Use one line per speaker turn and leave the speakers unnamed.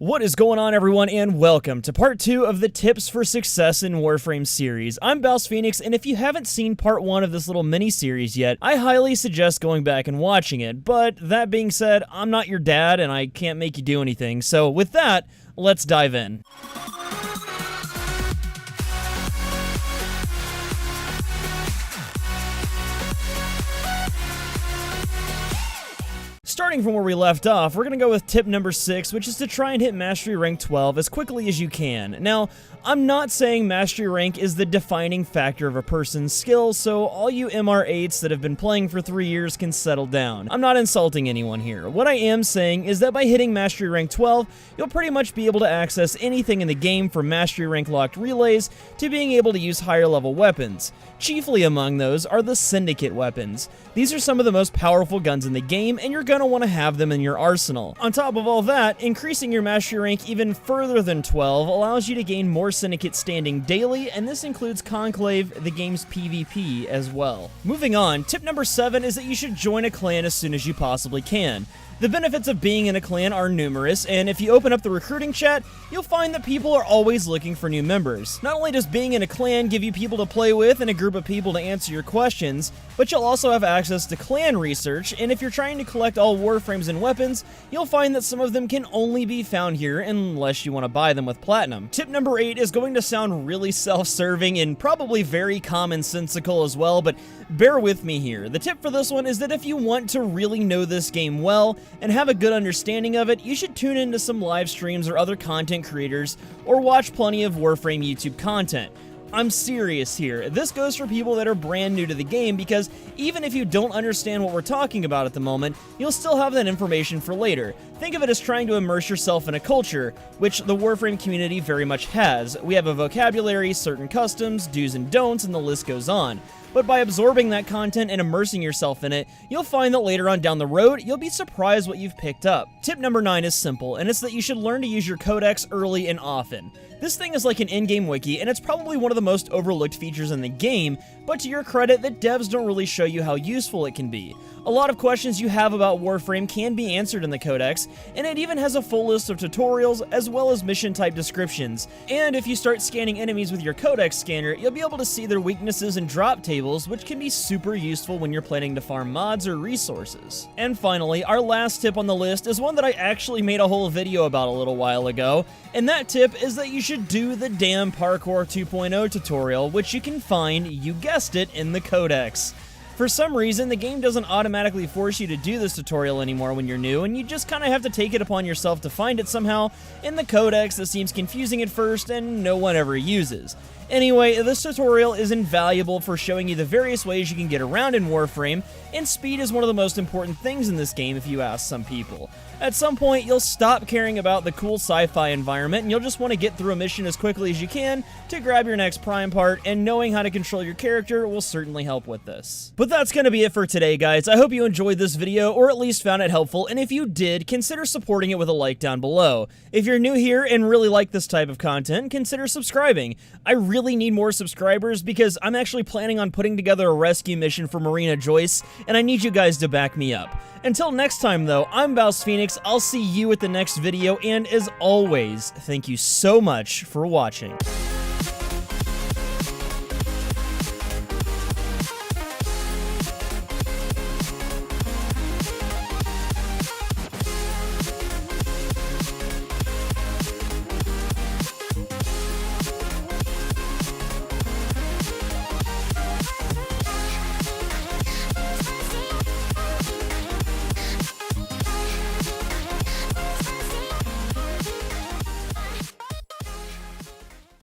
What is going on, everyone, and welcome to part 2 of the Tips for Success in Warframe series. I'm BouseFeenux, and if you haven't seen part 1 of this little mini-series yet, I highly suggest going back and watching it. But that being said, I'm not your dad, and I can't make you do anything. So with that, let's dive in. Starting from where we left off, we're going to go with tip number 6, which is to try and hit Mastery Rank 12 as quickly as you can. Now, I'm not saying Mastery Rank is the defining factor of a person's skill, so all you MR8s that have been playing for 3 years can settle down. I'm not insulting anyone here. What I am saying is that by hitting Mastery Rank 12, you'll pretty much be able to access anything in the game from Mastery Rank locked relays to being able to use higher level weapons. Chiefly among those are the Syndicate weapons. These are some of the most powerful guns in the game, and you're going to want to have them in your arsenal. On top of all that, increasing your Mastery Rank even further than 12 allows you to gain more Syndicate standing daily, and this includes Conclave, the game's PvP, as well. Moving on, tip number 7 is that you should join a clan as soon as you possibly can. The benefits of being in a clan are numerous, and if you open up the recruiting chat, you'll find that people are always looking for new members. Not only does being in a clan give you people to play with and a group of people to answer your questions, but you'll also have access to clan research, and if you're trying to collect all Warframes and weapons, you'll find that some of them can only be found here unless you want to buy them with platinum. Tip number 8 is going to sound really self-serving and probably very commonsensical as well, but bear with me here. The tip for this one is that if you want to really know this game well and have a good understanding of it, you should tune into some live streams or other content creators or watch plenty of Warframe YouTube content. I'm serious here. This goes for people that are brand new to the game because even if you don't understand what we're talking about at the moment, you'll still have that information for later. Think of it as trying to immerse yourself in a culture, which the Warframe community very much has. We have a vocabulary, certain customs, do's and don'ts, and the list goes on. But by absorbing that content and immersing yourself in it, you'll find that later on down the road, you'll be surprised what you've picked up. Tip number 9 is simple, and it's that you should learn to use your codex early and often. This thing is like an in-game wiki, and it's probably one of the most overlooked features in the game, but to your credit, the devs don't really show you how useful it can be. A lot of questions you have about Warframe can be answered in the codex, and it even has a full list of tutorials as well as mission-type descriptions. And if you start scanning enemies with your codex scanner, you'll be able to see their weaknesses and drop tables, which can be super useful when you're planning to farm mods or resources. And finally, our last tip on the list is one that I actually made a whole video about a little while ago, and that tip is that you should do the damn Parkour 2.0 tutorial, which you can find, you guessed it, in the codex. For some reason, the game doesn't automatically force you to do this tutorial anymore when you're new, and you just kind of have to take it upon yourself to find it somehow in the codex that seems confusing at first and no one ever uses. Anyway, this tutorial is invaluable for showing you the various ways you can get around in Warframe, and speed is one of the most important things in this game if you ask some people. At some point, you'll stop caring about the cool sci-fi environment, and you'll just want to get through a mission as quickly as you can to grab your next prime part, and knowing how to control your character will certainly help with this. But that's going to be it for today, guys. I hope you enjoyed this video, or at least found it helpful, and if you did, consider supporting it with a like down below. If you're new here and really like this type of content, consider subscribing. I really need more subscribers because I'm actually planning on putting together a rescue mission for Marina Joyce, and I need you guys to back me up. Until next time, though, I'm BouseFeenux. I'll see you at the next video, and as always, thank you so much for watching.